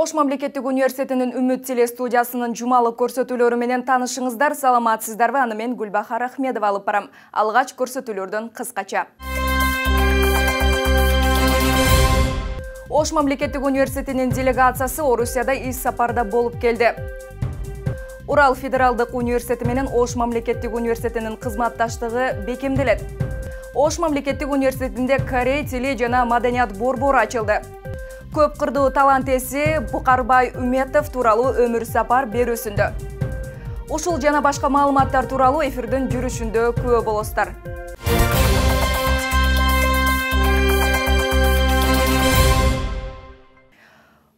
Ош мамлекеттик университетинин Үмүт телестудиясынын жумалык көрсөтүүлөрү менен таанышыңыздар, саламатсыздарбы? Аны мен Гүлбахар Ахмедова алып барам. Алгач көрсөтүүлөрдөн кыскача. Ош мамлекеттик университетинин делегациясы Орусияда ис сапарда болуп келди. Урал федералдык университети менен Ош мамлекеттик университетинин кызматташтыгы бекемделет. Ош мамлекеттик университетинде Корей тили жана маданият борбору ачылды. Көп кырдуу талант эси Букарбай Үметов тууралуу өмүр сапар берүүсүндө. Ушул жана башка маалыматтар тууралуу эфирдин жүрүшүндө күбө болосуздар.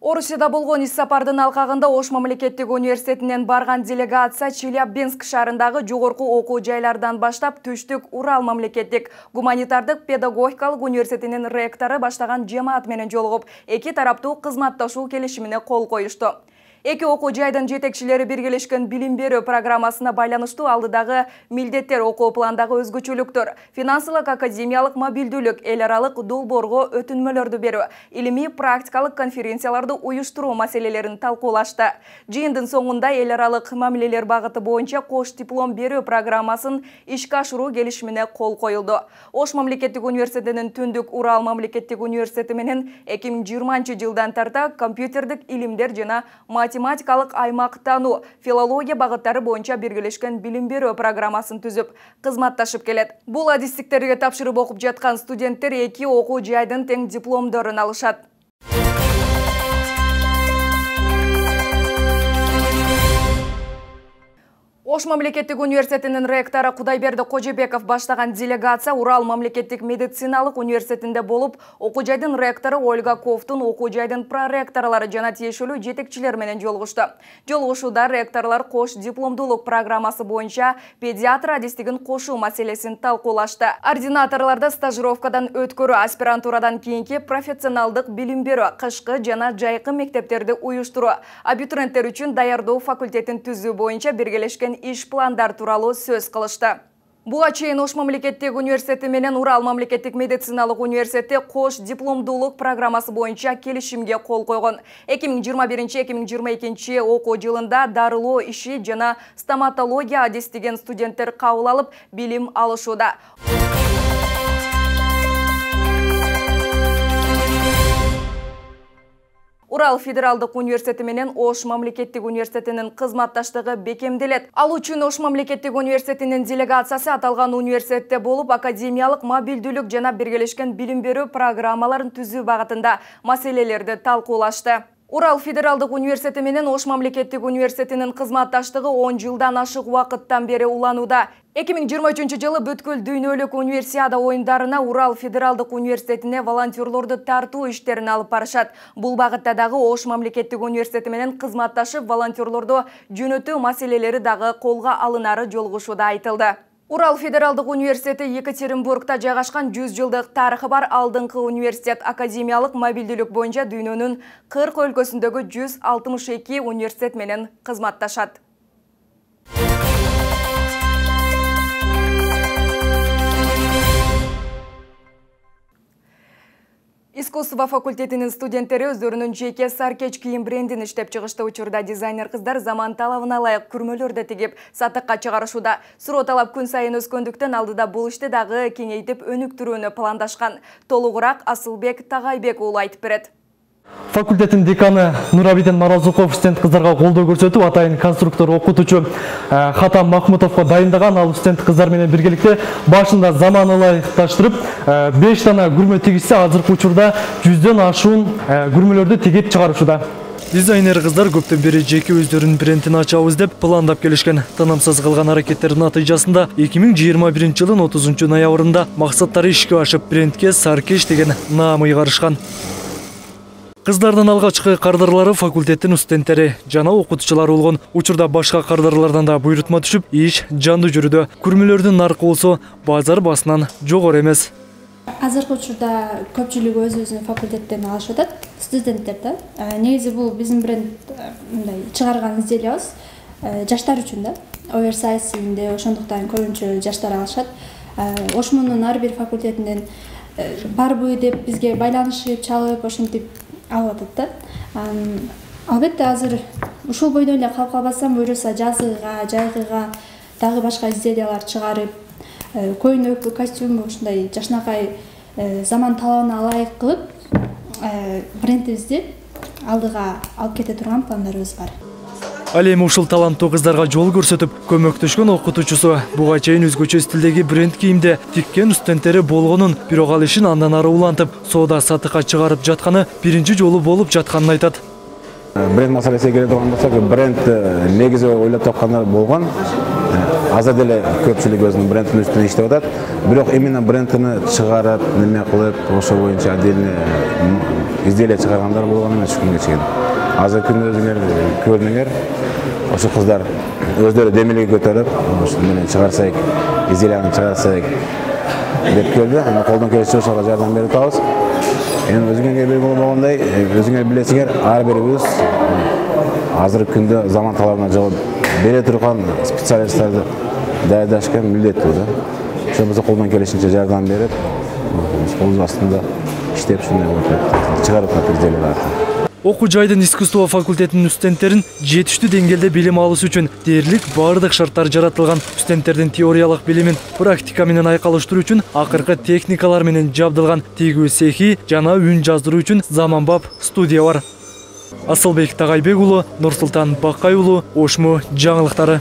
Орусияда болгон ис сапардын алкагында Ош мамлекеттик университетинен барган делегация Челябинск шаарындагы жогорку окуу жайлардан баштап Түштүк Урал мамлекеттик гуманитардык педагогикалык университетинин ректору баштаган жамаат менен жолугуп, эки тараптуу кызматташуу келишимине кол коюшту. Эки окуу жайдын жетекчилери биргелешкен билим берүү программасына байланыштуу алдыдагы милдеттер, окуу пландагы өзгөчөлүктөр, финансылык академиялык мобилдүүлүк, эл аралык долбоорго өтүнмөлөрдү берүү, илимий практикалык конференцияларды уюштуруу маселелерин талкуулашты. Жыйындын соңунда эл аралык мамилелер багыты боюнча кош диплом берүү программасын ишке ашыруу келишимине кол коюлду. Ош мамлекеттик университетинин Түндүк Урал мамлекеттик университети менен 2020-жылдан тарта компьютердик илимдер жана математикалык аймактануу, филология багыттары боюнча биргелешкен билим берүү программасын түзүп, кызматташып келет. Бул адистиктерге тапшырып окуп жаткан студенттер эки окуу жайдын тең дипломдорун алышат. Ош мамлекеттик университетинин ректору Кудайберди Кожобеков баштаган делегация Урал мамлекеттик медициналык университетинде болуп, окуу жайдын ректору Ольга Ковтун, окуу жайдын проректорлору жана тиешелүү жетекчилер менен жолугушту. Жолугушууда ректорлор кош дипломдуулук программасы боюнча педиатр адистигин кошуу маселесин талкуулашты. Ординаторлорду стажировкадан өткөрүү, аспирантурадан кийинки профессионалдык билим берүү, кышкы жана жайкы мектептерди уюштуруу, абитуриенттер үчүн даярдоо факультетин түзүү боюнча биргелешкен иш пландар тууралуу сөз кылышты. Буга чейин Ош мамлекеттик университети менен Урал мамлекеттик медициналык университети кош дипломдуулук программасы боюнча келишимге кол койгон. 2021-2022 окуу жылында дарылоо иши жана стоматология адистеген студенттер кабыл алып, билим алышууда. Урал федералдык университети менен Ош мамлекеттик университетинин кызматташтыгы бекемделет. Ал үчүн Ош мамлекеттик университетинин делегациясы аталган университетте болуп, академиялык мобилдүүлүк жана биргелешкен билим берүү программаларын түзүү багытында маселелерди талкуулашты. Урал федералдык университети менен Ош мамлекеттик университетинин кызматташтыгы 10 жылдан ашык убакыттан бери уланууда. 2023 жылы бүткүл дүйнөлүк универсиада оюндарына Урал федералдык университетине волонтерлорду тартуу иштерин алып барышат. Бул багытта дагы Ош мамлекеттик университети менен кызматташып, волонтерлорду жөнөтүү маселелери дагы колго алынары жолугушууда айтылды. Урал федералдык университети Екатеринбургда жайгашкан 100 жылдык тарыхы бар алдыңкы университет, академиялык мобилдүүлүк боюнча дүйнөнүн 40 өлкөсүндөгү 162 университет менен кызматташат. Искусство факультетинин студенттери өздөрүнүн жеке саркеч кийим брендин иштеп чыгышты. Учурда дизайнер кыздар заман талабына ылайык күрмөлөрдү тигип сатыкка чыгарышууда. Суроо талап күн сайын өскөндүктөн алдыда бул ишти дагы кеңейтип өнүктүрүүнү пландашкан. Толугураак Асылбек Тагайбек уулу айтып берет. Факультеттин деканы Нурабиден Маразуков студент кыздарга колдоо көрсөтүп, атайын конструктор окутуучу Хатам Махмутовго дайындаган. Ал студент кыздар менен биргеликте башында заман ылайыкташтырып, 5 дана күрмө тигишсе, азыркы учурда 100дөн ашуун күрмөлөрдү тигип чыгарышууда. Дизайнер кыздар көптөн бери жеке өздөрүнүн брендин ачабыз деп пландап келишкен. Тынымсыз кылган аракеттердин натыйжасында 2021 жылдын 30 ноябрында максаттары ишке ашып, брендке Саркеш деген наам ыйгарышкан. Кыздардын алгачкы кардарлары факультеттин студенттери жана окутуучулары болгон. Учурда башка кардарлардан да буйрутма түшүп, иш жандуу жүрүүдө. Күрмөлөрдүн наркы болсо базар басынан жогору эмес. Азыркы учурда көпчүлүгү өзүбүздүн факультеттен алышып атат, студенттер да. Негизи бул биздин бренд мындай чыгарган изделиябыз жаштар үчүн да. Оверсайз стилинде, ошондуктан көбүнчө жаштар алышат. Ошмунун ар бир факультетинен барбы деп бизге байланышып, чалып, ошентип алып атат да. Албетте азыр ушул бойдон эле калып калбасам, буюрса жазгыга, жайгыга дагы башка изделиялар чыгарып, көйнөк, костюм ушундай жашнакай заман талабына ылайык кылып, брендибизди алдыга алып кете турган пландарыбыз бар. Ал эми ушул таланттуу кыздарга жол көрсөтүп, көмөктөшкөн окутуучусу буга чейин өзгөчө стилдеги бренд кийимде тиккен студенттери болгонун, бирок ал ишин андан ары улантып, соода сатыкка чыгарып жатканы биринчи жолу болуп жатканын айтат. Бренд маселесине келе турган болсок, бренд негизи ойлоп тапкандар болгон. Азыр деле көпчүлүк өзүнүн брендинин үстүнө иштеп атат. Бирок именно брендини чыгарып, неме кылып, ошо боюнча отдельный изделия чыгаргандар болгон эмес күнгө чейин. Азыр күндө өзүңөр көрдүңөр, ошо кыздар өздөрү демилге көтөрүп, ошо менен чыгарсак, изделияны чыгарсак деп келди. Аны колдон келишинче ошого жардам берип атабыз. Эми өзүңөргө белгилүү болгондой, өзүңөр билесиңер, ар бирибиз азыркы күндө заман талабына жооп бере турган специалисттарды даярдашка милдеттүү да. Ошо колдон келишинче жардам берип, колубуз астында иштеп чыгарып атат изделияларды. Окуу жайдын искусство факультетинин студенттерин жетиштүү деңгээлде билим алышы үчүн дээрлик баардык шарттар жаратылган. Студенттердин теориялык билимин практика менен айкалыштыруу үчүн акыркы техникалар менен жабдылган тигүү цехи жана үн жаздыруу үчүн заманбап студия бар. Асылбек Тагайбек уулу, Нурсултан Бакай уулу, Ошму жаңылыктары.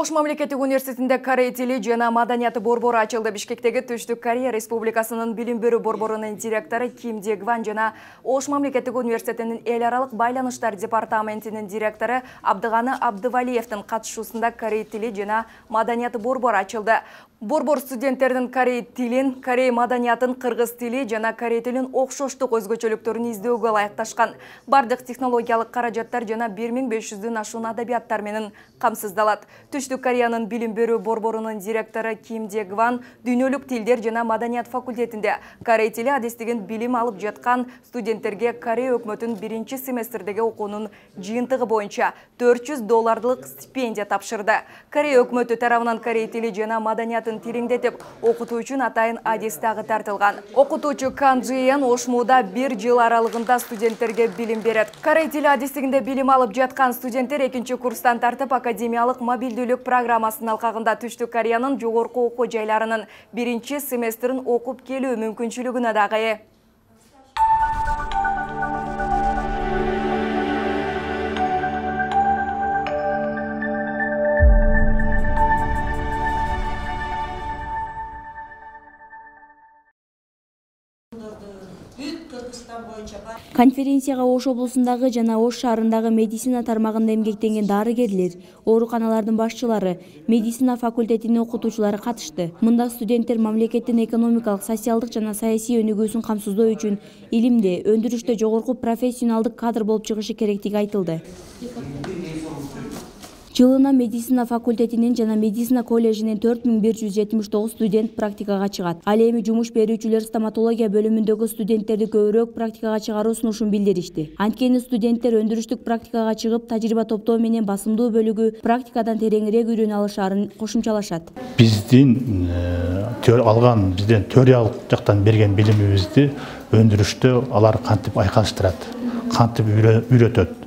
Ош мамлекеттик университетинде Корей тили жана маданияты борбору ачылды. Бишкектеги Түштүк Корея Республикасынын билим берүү борборунун директору Ким Дегван жана Ош мамлекеттик университетинин эл аралык байланыштар департаментинин директору Абдыганы Абдывалиевдин катышуусунда Корей тили жана маданияты борбору ачылды. Борбор студенттердин корей тилин, корей маданиятын, кыргыз тили жана корей тилин окшоштук өзгөчөлүктөрүн издөөгө ылайыкташкан. Бардык технологиялык каражаттар жана 1500дөн ашуун адабияттар менен камсыздалат. Түштүк Кореянын билим берүү борборунун директору Ким Дегван дүйнөлүк тилдер жана маданият факультетинде корей тили адестигин билим алып жаткан студенттерге Корей өкмөтүнүн биринчи семестрдеги окуунун жыйынтыгы боюнча $400 стипендия тапшырды. Корей өкмөтү тарабынан корей тили жана маданиятын тереңдетип, окутуу үчүн атайын адес дагы тартылган. Окутуучу Кан Джиен Ошмуда 1 жыл аралыгында студенттерге билим берет. Корей тили адестигинде билим алып жаткан студенттер 2-нчи курстан тартып академиялык мобилдүүлүк программасынын алкагында Түштүк Кореянын жогорку окуу жайларынын 1-нчи семестрин окуп келүү мүмкүнчүлүгүнө дагы ээ. Конференцияга Ош облусундагы жана Ош шаарындагы медицина тармагында эмгектенген дарыгерлер, ооруканалардын башчылары, медицина факультетинин окутуучулары катышты. Мында студенттер мамлекеттин экономикалык, социалдык жана саясий өнүгүүсүн камсыздоо үчүн илимде, өндүрүштө жогорку профессионалдык кадр болуп чыгышы керектиги айтылды. Жылына медицина факультетинин жана медицина коллежинин 4179 студент практикага чыгат. Ал эми жумуш берүүчүлөр стоматология бөлүмүндөгү студенттерди көбүрөөк практикага чыгаруу сунушун билдиришти. Анткени студенттер өндүрүштүк практикага чыгып, тажрыйба топтоо менен басымдуу бөлүгү практикадан тереңирээк үйрөнө алышаарын кошумчалашат. Биздин теориялык жактан берген билимибизди өндүрүштө алар кантип айкалыштырат, кантип үйрөтөт.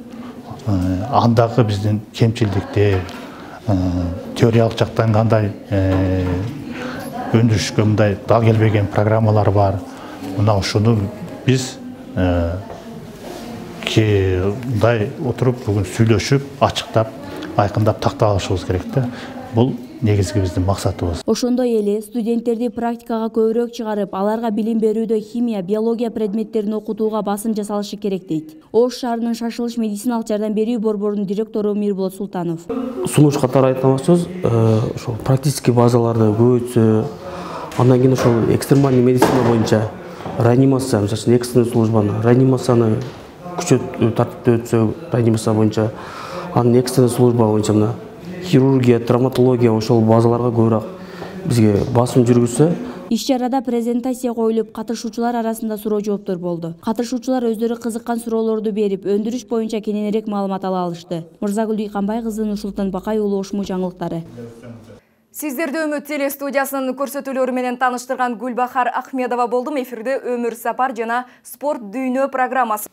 Андагы биздин кемчилдиктер, теориялык жактан кандай өндүрүшкө мындай дал келбеген программалар бар. Мына ушуну биз мындай отуруп бүгүн сүйлөшүп, ачыктап, айкындап тактап алышыбыз керек да. Бул негизги биздин максатыбыз. Ошондой эле студенттерди практикага көбүрөөк чыгарып, аларга билим берүүдө химия, биология предметтерин окутууга басым жасалышы керек дейт. Ош шаарынын шашылыш медициналык жардам берүү борборунун директору Мирболот Султанов. Сунуш катары айтмакчыбыз, ошол практический базаларды көбөйтсө, андан кийин ошол экстремальный медицина боюнча реанимация, мисалы экстренный службаны, реанимацияны күчөтүп тартып өтсө, реанимация боюнча, анын экстренный служба боюнча мына хирургия, травматология ошол базаларга көбүрөөк бизге басым жүргүзсө. Иш-чарада презентация коюлуп, катышуучулар арасында суроо жооптор болду. Катышуучулар өздөрү кызыккан суроолорду берип, өндүрүш боюнча кененирээк маалымат ала алышты. Мырзагүл Дүйканбай кызы, Нурсултан Бакай уулу, Ошму жаңылыктары. Сиздерді Өмір телестудиясының көрсөтүүлөрү менен таныштырган Гүлбахар Ахмедова болдум. Эфирде өмүр сапар жана спорт дүйнө программасы.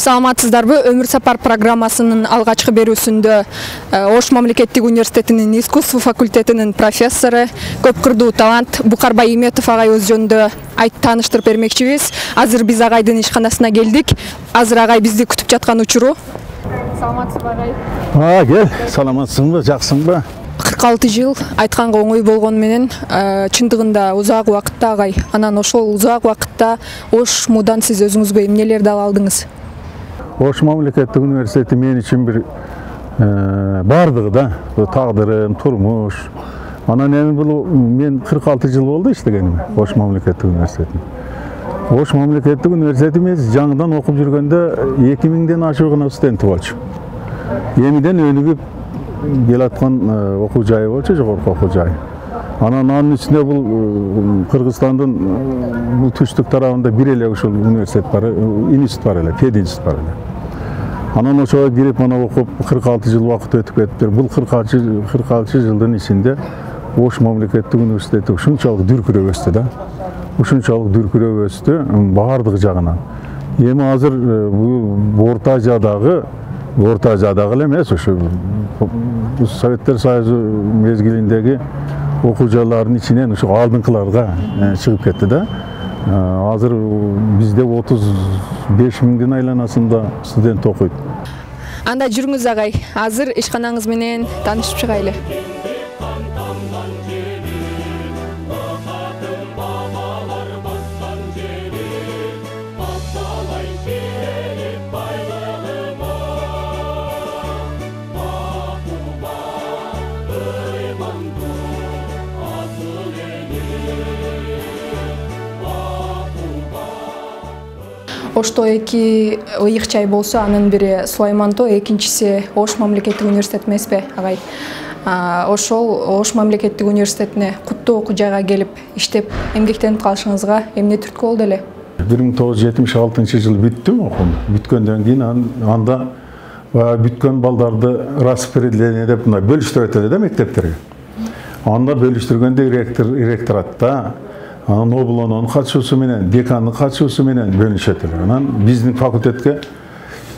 Саламатсыздарбы? Өмүр сапар программасынын алгачкы берүүсүндө Ош мамлекеттик университетинин искусство факультетинин профессору, көп кырдуу талант Букарбай Иметов агай өз жөнүндө тааныштырып бермекчибиз. Азыр биз агайдын ишканасына келдик. Азыр агай бизди күтүп жаткан учуру. Саламатсызбы агай? Кел, саламатсыңбы, жаксыңбы? 46 жыл айтканга оңой болгону менен чындыгында узак убакытта агай. Анан ошол узак убакытта Ош мудан сиз өзүңүзгө эмнелерди ала алдыңыз? Ош мамлекеттик университети мен үчүн бир бардыгы да, тагдырым, турмуш. Анан эми бул мен 46 жыл болду иштегеним Ош мамлекеттик университетинде. Ош мамлекеттик университети мен жаңыдан окуп жүргөндө 2000ден ашык гана студенти болчу. Эмиден өнүгүп келаткан окуу жайы болчу, жогорку окуу жайы. Анын үстүнө бул Кыргызстандын бул түштүк тарабында бир эле ушул университет бар, институт бар эле, пединститут бар эле. Анан ошого кирип ана окуп 46 жыл убакыт өтүп кетти. Бул 46 жылдын ичинде Ош мамлекеттик университети ушунчалык дүркүрөп өстү да. Ушунчалык дүркүрөп өстү баардык жагынан. Эми азыр бул Орто Азиядагы эле эмес, ушу Советтер Союзу мезгилиндеги окуу жайлардын ичинен ушу алдыңкыларга чыгып кетти да. Азыр бизде 35 миңдин айланасында студент окуйт. Анда жүрүңүз агай, азыр ишканаңыз менен таанышып чыгайлы. Ошто эки ыйык чай болсо, анын бири Сулайманто, экинчиси Ош мамлекеттик университет эмеспи агай? Ошол Ош мамлекеттик университетине куттуу окуу жайга келип иштеп эмгектенип калышыңызга эмне түрткү болду эле? 1976 жыл бүттүм окуум. Бүткөндөн кийин анда бүткөн балдарды распределение деп мындай бөлүштүрөт эле да мектептерге. Анда бөлүштүргөндө ректоратта анан облонун катышуусу менен, декандын катышуусу менен бөлүнүшөт эле. Анан биздин факультетке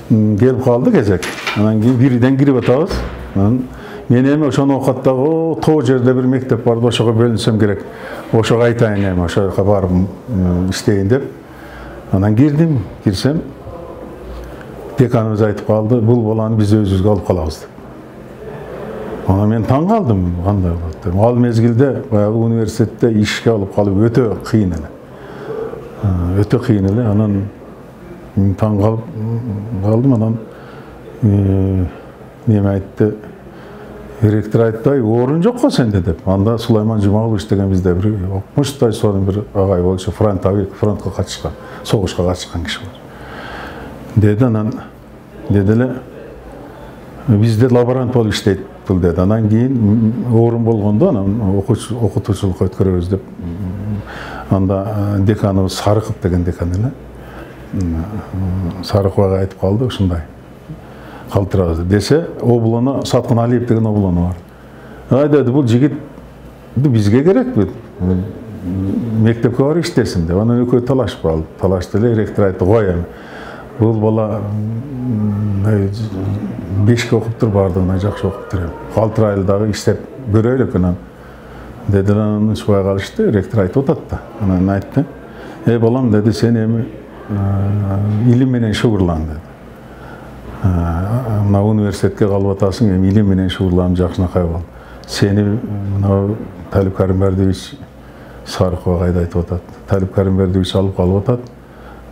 келип калды кезек. Анан кийин бирден кирип атабыз. Анан мен эми ошону окуп дагы тоо жерде бир мектеп бар, ошого бөлүнсөм керек. Ошого айтайын эми, ошого барып иштейин деп. Анан кирсем, деканыбыз айтып калды, бул баланы биз өзүбүзгө алып калабыз деп. Анан мен таң калдым, кандай болот деп. Ал мезгилде баягы университетте ишке алып калып өтө кыйын эле. Өтө кыйын эле. Анан мен таң калдым, анан неме айтты, ректор айтты, орун жокко сенде деп. Анда Сулайман Жумагулович деген бизде бир окумуштай сонун бир агай болчу, фронтко катышкан, согушка катышкан киши бар. Деди, анан деди эле бизде лаборант болуп иштейт бул деди. Анан кийин орун болгондо анан окутуучулукка өткөрөбүз деп. Анда деканыбыз Сарыков деген декан эле. Сарыков айтып калды, ушундай калтырабыз десе, облону Саткын Алиев деген облону бар. Ай деди, бул жигит бизге керекпи? Мектепке барып иштесин деп. Анан экөө талашып калды. Талашты эле, ректор айтты, кой эми. Бул бала 5 окуптур, бардыгына жакшы окуптур. Калтырайлы дагы иштеп көрөйлүк анан. Деди, анан ушубай калышты, ректор айтып атат да. Анан айтты, балам деди, сен эми илим менен шугурлан деди. Мына университетке калып атасың, эми илим менен шугурланып жакшынакай бол. Сени мына Талип Каримбердиевич Сарыкова кайда айтып атат. Талип Каримбердиевич алып калып атат.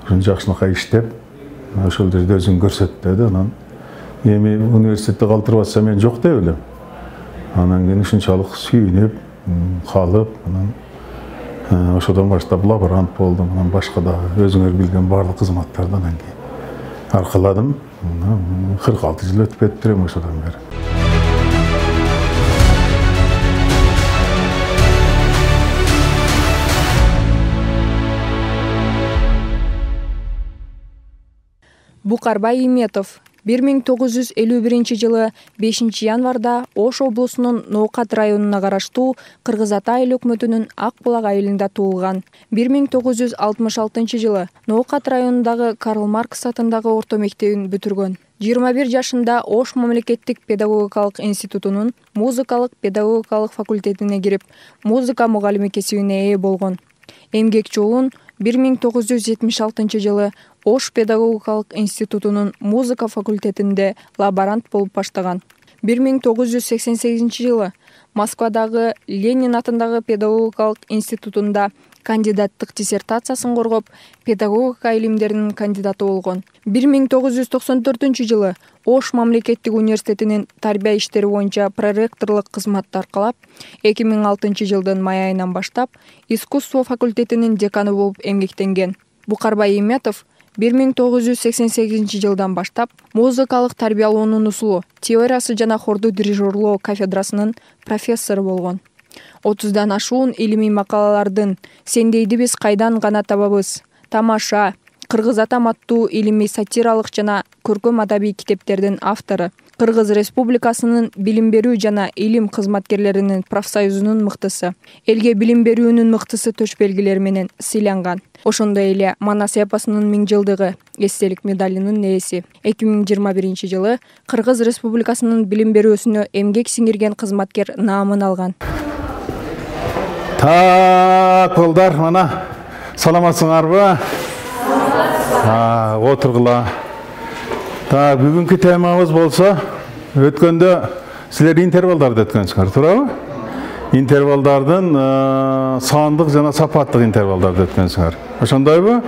Ушун жакшынакай иштеп, ошол жерде өзүн көрсөт деди. Анан эми университетте калтырып атса мен жок деп элем. Анан кийин ушунчалык сүйүнүп, калып, анан ошодон баштап лаборант болдум, анан башка да өзүңөр билген барлык кызматтардан аркаладым. 46 жыл өтүп кетиптир эми ошодон бери. Букарбай Иметов 1951 жылы 5 январда Ош облусунун Ноокат районуна караштуу Кыргыз Ата айыл өкмөтүнүн Ак Булак айылында туулган. 1966 жылы Ноокат районундагы Карл Маркс атындагы орто мектебин бүтүргөн. 21 жашында Ош мамлекеттик педагогикалык институтунун музыкалык педагогикалык факультетине кирип, музыка мугалими кесибине ээ болгон. Эмгек жолун 1976 жылы Ош педагогикалык институтунун музыка факультетинде лаборант болуп баштаган. 1988 жылы Москвадагы Ленин атындагы педагогикалык институтунда кандидаттык диссертациясын коргоп, педагогика илимдеринин кандидаты болгон. 1994 жылы Ош мамлекеттик университетинин тарбия иштери боюнча проректорлук кызматты аркалап, 2006 жылдын май айынан баштап искусство факультетинин деканы болуп эмгектенген. Букарбай Иметов 1988 жылдан баштап музыкалык тарбиялоонун усулу, теориясы жана хорду дирижерлоо кафедрасынын профессору болгон. 30дан ашуун илимий макалалардын «Сендейди биз кайдан гана табабыз», «Тамаша», «Кыргыз атам» аттуу илимий сатиралык жана көркөм адабий китептердин автору, Кыргыз Республикасынын билим берүү жана илим кызматкерлеринин профсоюзунун мыктысы, элге билим берүүнүн мыктысы төш белгилери менен сыйланган. Ошондой эле Манас эпосунун 1000 жылдыгы эстелик медалинин ээси. 2021 жылы Кыргыз Республикасынын билим берүүсүнө эмгек сиңирген кызматкер наамын алган. Так, балдар, мана саламатсыңарбы? Отургула. Так, бүгүнкү темабыз болсо, өткөндө силер интервалдарды өткөнсүңөр, туурабы? Интервалдардын сандык жана сапаттык интервалдарды өткөнсүңөр. Ошондойбу?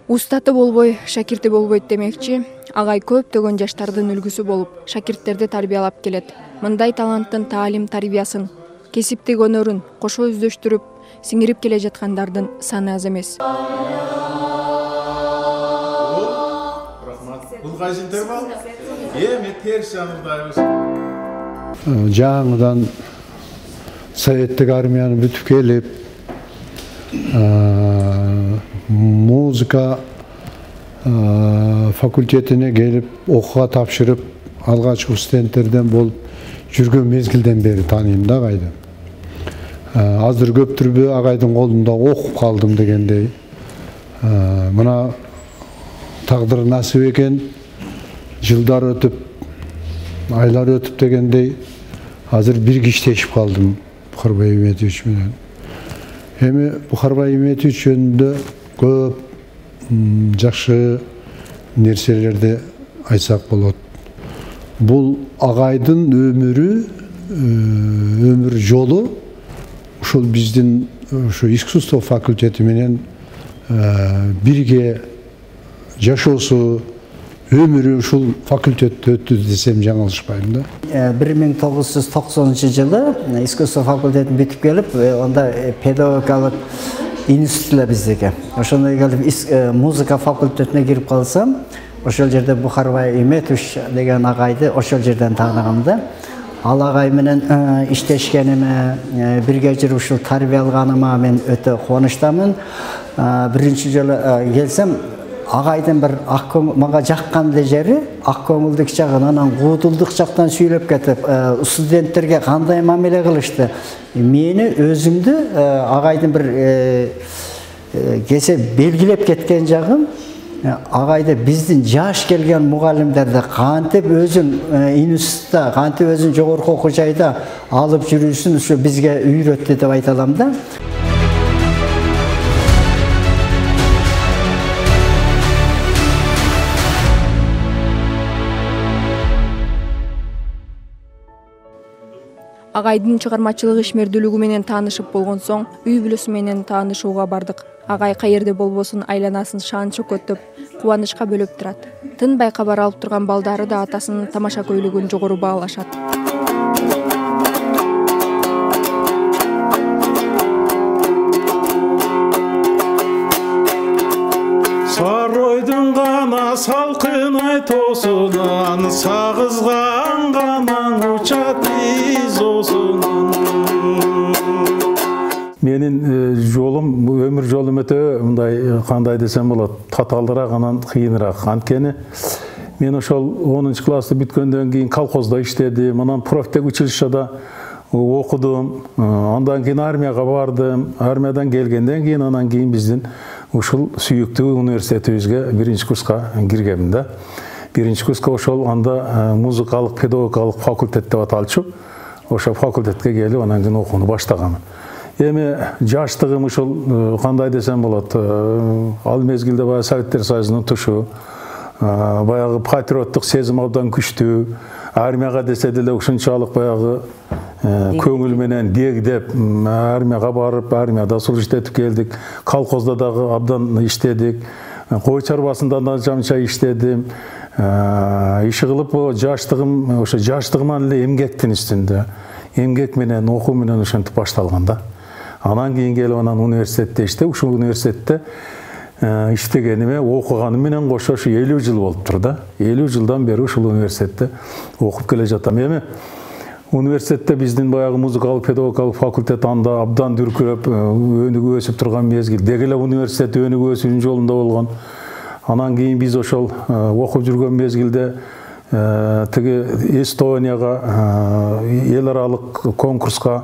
Устаты болбой, шакирти болбойт демекчи, агай көптөгөн жаштардын үлгүсү болуп, шакирттерди тарбиялап келет. Мындай таланттын таалим тарбиясын, кесиптик өнөрүн кошо өздөштүрүп, сиңирип келе жаткандардын саны аз эмес. Жаңыдан советтик армияны бүтүп келип, музыка факультетине келип, окууга тапшырып, алгачкы студенттерден болуп жүргөн мезгилден бери тааныйм да агайды. Азыр көптүрбү агайдын колунда окуп калдым дегендей. Мына тагдыр насип экен, жылдар өтүп, айлар өтүп дегендей, азыр бир киштешип калдым Букарбай Иметович менен. Эми Букарбай Иметович жөнүндө көп жакшы нерселерди айтсак болот. Бул агайдын өмүр жолу ушул биздин ушу искусство факультети менен бирге жашоосу, өмүрү ушул факультетте өттү десем жаңылышпайм да. 1990 жылы искусство факультетин бүтүп келип, онда педагогикалык институт биздеги. Ошондой келип музыка факультетине кирип калсам, ошол жерде Букарбай Иметович деген агайды ошол жерден тааныгам да. Ал агай менен иштешкениме, бирге жүрүп ушул тарбия алганыма мен өтө кубанычтамын. Биринчи жолу келсем, агайдын бир мага жаккан жери ак көңүлдүк жагын, анан куудулдук жактан сүйлөп кетип, студенттерге кандай мамиле кылышты. Мени өзүмдү агайдын бир кесе белгилеп кеткен жагым, агайды биздин жаш келген мугалимдерди кантип өзүн институтта, кантип өзүн жогорку окуу жайда алып жүрүүсүн ушу бизге үйрөттү деп айта алам да. Агайдын чыгармачылык ишмердүүлүгү менен таанышып болгон соң, үй бүлөсү менен таанышууга бардык. Агай каерде болбосун айланасын шанчы көтөп, кубанычка бөлөп турат. Тынбай кабар алып турган балдары да атасынын тамаша көйлөгүн жогору баалашат. тосынан, сағызған ғанаң ұчат біз осынан. Менің жолым, өмір жолым өте мындай қандай десем болады, таталдырақ, анан қиынырақ. Анткени мен ошол 10 класты бүткөндөн кийин колхозда иштедим, анан профтех училищада окудум, андан кийин армияга бардым. Армиядан келгенден кийин анан кийин биздин ушул сүйүктүү университетибизге 1-курска киргенмин да. 1-курска ошол анда музыкалык педагогикалык факультет деп аталчу. Ошол факультетке келип анан кийин окууну баштаганмын. Эми жаштыгым ушул кандай десем болот, ал мезгилде баягы Советтер Союзунун тушу, баягы патриоттук сезим абдан күчтүү, армияга десе деле ушунчалык баягы көңүл менен дегдеп армияга барып, армияда служить этип келдик, колхозда дагы абдан иштедик, кой чарбасында да жамча иштедим. Иши кылып жаштыгым, ошо жаштыгыман эле эмгектин үстүндө, эмгек менен, окуу менен ошентип башталган да. Анан кийин келип анан университетте иштеп, ушул университетте иштегениме, окуганым менен кошо ушу 50 жыл болуптур да. 50 жылдан бери ушул университетте окуп келе жатам. Эми университетте биздин баягы музыкалык педагогикалык факультет анда абдан дүркүрөп, өнүгүп өсүп турган мезгил. Деги эле университет өнүгүп өсүүнүн жолунда болгон. Анан кийин биз ошол окуп жүргөн мезгилде тиги Эстонияга, эл аралык конкурска,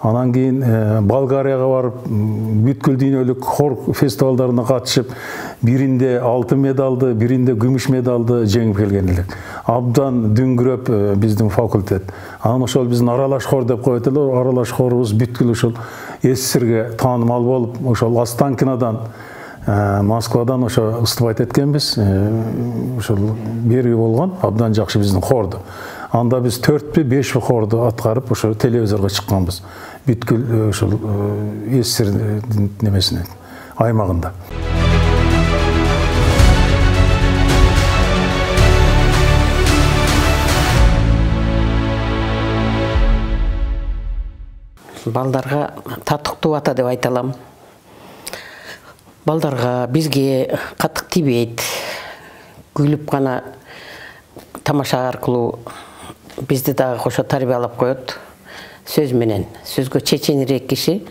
анан кийин Болгарияга барып, бүткүл дүйнөлүк хор фестивалдарына катышып, биринде алтын медалды, биринде күмүш медалды жеңип келген элек. Абдан дүңгүрөп биздин факультет. Анан ошол биздин аралаш хор деп коет эле, аралаш хорубуз бүткүл ушул СССРге таанымал болуп, ошол Останкинадан, Москвадан ошо ыстыбайт эткенбиз. Ошол бери болгон абдан жакшы биздин хорду. Анда биз 4-5 хорду аткарып, ошо телевизорго чыкканбыз. Бүткүл ошол СССР немесинен, аймагында. Балдарга татыктуу ата деп айта алам. Балдарга бизге катык тийбейт. Күлүп гана тамаша аркылуу бизди дагы кошо тарбиялап коет. Сөз менен. Сөзгө чеченирээк киши.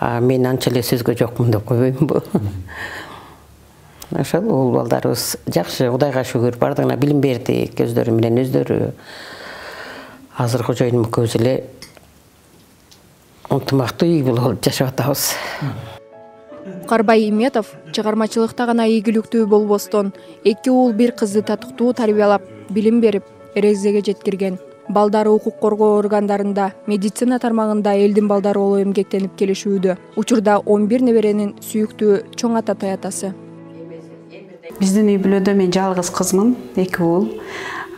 Мен анча эле сөзгө жокмун деп койбоймунбу. Ошол ул балдарыбыз жакшы, Кудайга шүгүр, бардыгына билим берди, көздөрү менен өздөрү. Азыр кожоюнум экөөбүз эле ынтымактуу үй болуп жашап атабыз. Карбай Иметов чыгармачылыкта гана ийгиликтүү болбостон, 2 уул 1 кызды татыктуу тарбиялап, билим берип, эрезеге жеткирген. Балдары укук коргоо органдарында, медицина тармагында элдин балдары болуп эмгектенип келишүүдө. Учурда 11 неберенин сүйүктүү чоң ата таятасы. Биздин үй бүлөдө мен жалгыз кызмын, 2 уул.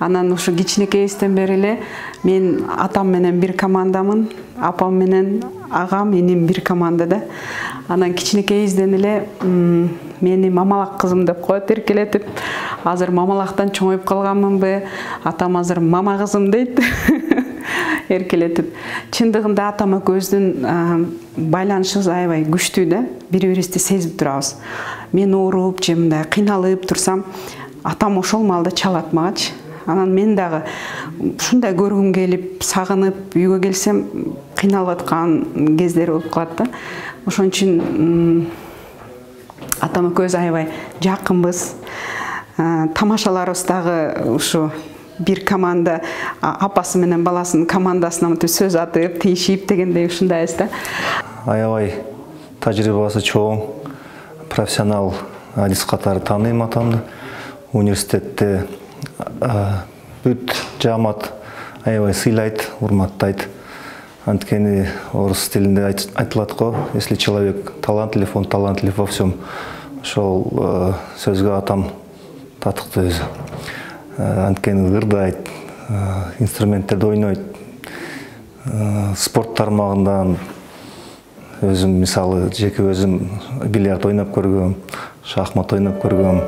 Анан ушу кичинекейибизден бери эле мен атам менен бир командамын, апам менен агам, эним бир командада. Анан кичинекейибизден эле мени мамалак кызым деп коет эркелетип. Азыр мамалактан чоңоюп калганмынбы? Атам азыр мама кызым дейт. Эркелетип. Чындыгында атам экөөбүздүн байланышыбыз аябай күчтүү да. Бири-бирибизди сезип турабыз. Мен ооруп, же мындай кыйналып турсам, атам ошол маалда чалат магачы. Анан мен дагы ушундай көргүм келип, сагынып, үйгө келсем, кыйналып аткан кездер болуп калат да. Ошон үчүн атам экөөбүз аябай жакынбыз. Тамашаларыбыз дагы ушу бир команда, апасы менен баласынын командасына мынтип сөз атып, тийишип дегендей ушундайбыз да. Аябай тажрыйбасы чоң, профессионал адис катары тааныйм атамды. Университетте бүт жаамат аябай сыйлайт, урматтайт. Анткени орус тилинде айтылат го, если человек талантлив, он талантлив во всем. Ошол сөзгө атам татыктуу өзү. Анткени ырдайт, инструменттерди ойнойт. Спорт тармагынан өзүм мисалы жеке өзүм бильярд ойноп көргөм, шахмат ойноп көргөм.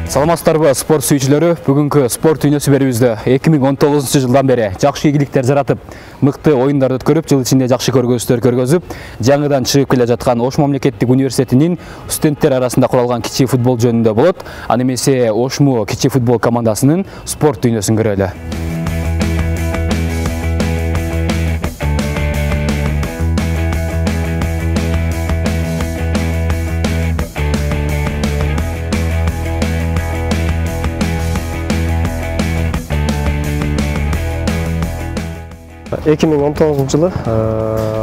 Саламатсыздарбы спорт сүйүүчүлөрү, бүгүнкү спорт дүйнөсү берүүбүздө 2019 жылдан бери жакшы ийгиликтер жаратып, мыкты оюндар өткөрүп, жыл ичинде жакшы көргөзүштөр көргөзүп, жаңыдан чыгып келе жаткан Ош мамлекеттик университетинин студенттер арасында куралган кичи футбол жөнүндө болот. Аны эмесе Ошму кичи футбол командасынын спорт дүйнөсүн көрөлү. Эки миң 19 жылы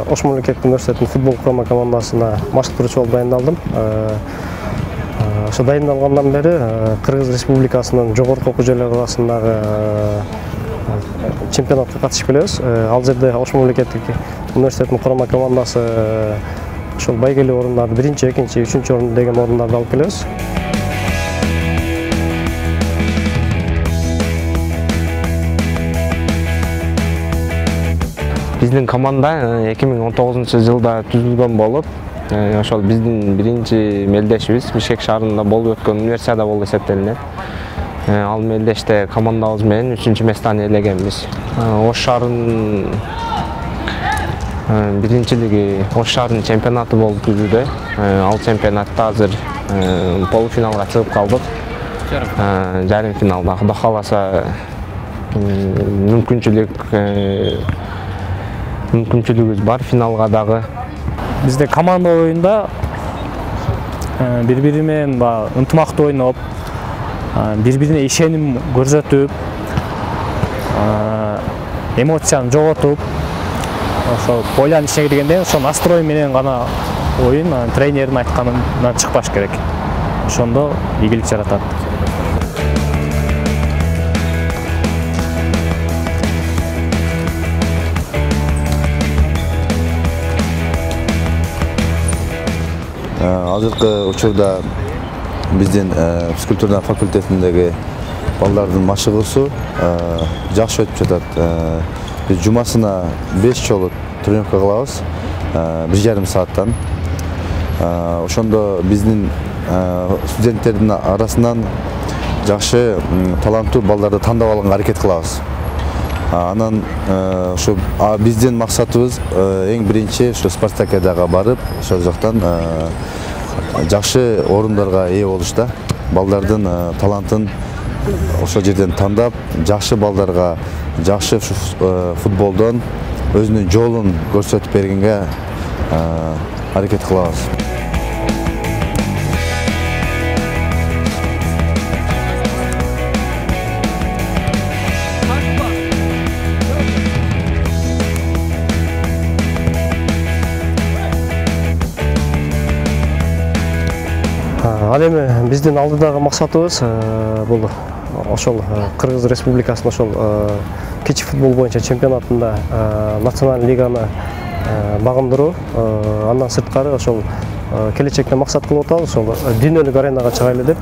Ош мамлекеттик университетинин футбол курама командасына баштыруучу болуп дайындалдым. Ошо дайындалгандан бери Кыргыз Республикасынын жогорку окуу жайлары арасындагы чемпионатка катышып келебиз. Ал жерде Ош мамлекеттик университетинин курама командасы ошол байгелүү орундарды 1-чи, 2-чи, 3-чү орун деген орундарды алып келебиз. Биздин команда 2019 жылда түзүлгөн болуп, ошол биздин биринчи мелдешибиз Бишкек шаарында болуп өткөн универсиада болуп эсептелинет. Ал мелдеште командабыз менен 3-чү местаны ээлегенбиз. Ош шаарынын биринчилиги Ош шаарынын чемпионаты болуп түзүлдү. Ал чемпионатта азыр полуфиналга чыгып калдык. Жарым финалда Кудай кааласа мүмкүнчүлүгүбүз бар финалга дагы. Бизде команда оюнда бири-бири менен ынтымактуу ойноп, бири-бирине ишеним көрсөтүп, эмоцияны жоготуп, ошо пойланын ичине киргенде ошо настрой менен гана оюн тренердин айтканынан чыкпаш керек. Ошондо ийгилик жаратат. Азыркы учурда биздин физкультура факультетиндеги балдардын машыгуусу жакшы өтүп жатат. Биз жумасына 5 жолу тренировка кылабыз, 1,5 сааттан. Ошондо биздин студенттердин арасынан жакшы таланттуу балдарды тандап алганга аракет кылабыз. Анан ошо биздин максатыбыз эң биринчи ошо спартакиадага барып, ошол жактан жакшы орундарга ээ болуш да. Балдардын талантын ошол жерден тандап, жакшы балдарга жакшы футболдон өзүнүн жолун көрсөтүп бергенге аракет кылабыз. Ал эми биздин алдыдагы максатыбыз бул ошол Кыргыз Республикасынын ошол кичи футбол боюнча чемпионатында националдык лиганы багындыруу. Андан сырткары ошол келечекте максат кылып атабыз, ошол дүйнөлүк аренага чыгайлы деп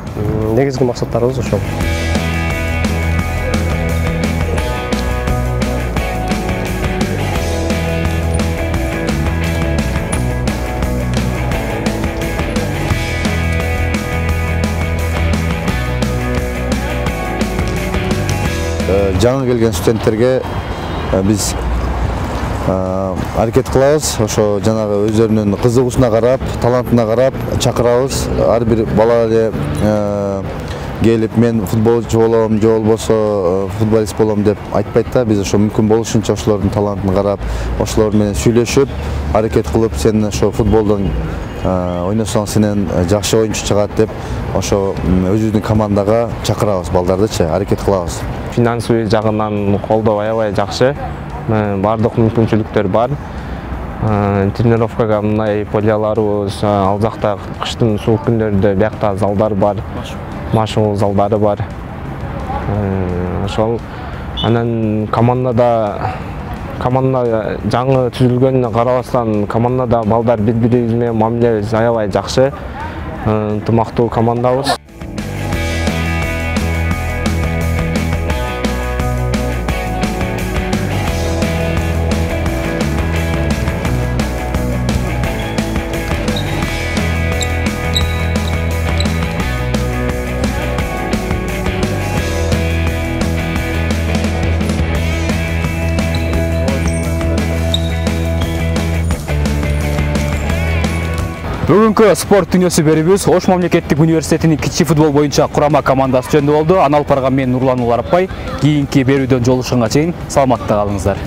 негизги максаттарыбыз ошол. Жаңы келген студенттерге биз аракет кылабыз, ошо жанагы өздөрүнүн кызыгуусуна карап, талантына карап чакырабыз. Ар бир бала эле келип мен футболчу болом, же болбосо футболист болом деп айтпайт да. Биз ошо мүмкүн болушунча ошолордун талантын карап, ошолор менен сүйлөшүп, аракет кылып, сен ошо футболдон ойносоң сенен жакшы оюнчу чыгат деп ошо өзүбүздүн командага чакырабыз балдардычы, аракет кылабыз. Финансовый жагынан колдоо аябай жакшы. Бардык мүмкүнчүлүктөр бар. Тренировкага мындай поляларыбыз, ал жакта кыштын суук күндөрүндө биякта залдар бар, машыгуу залдары бар. Ошол анан команда жаңы түзүлгөнүнө карабастан командада балдар бири-бирибиз менен мамилебиз аябай жакшы. Ынтымактуу командабыз. Бүгүнкү спорт дүнөсү берүүбүз Ош мамлекеттик университетинин кичи футбол боюнча курама командасы жөнүндө болду. Аны алып барган мен Нурлан Уларапбай. Кийинки берүүдөн жолугушканга чейин саламатта калыңыздар.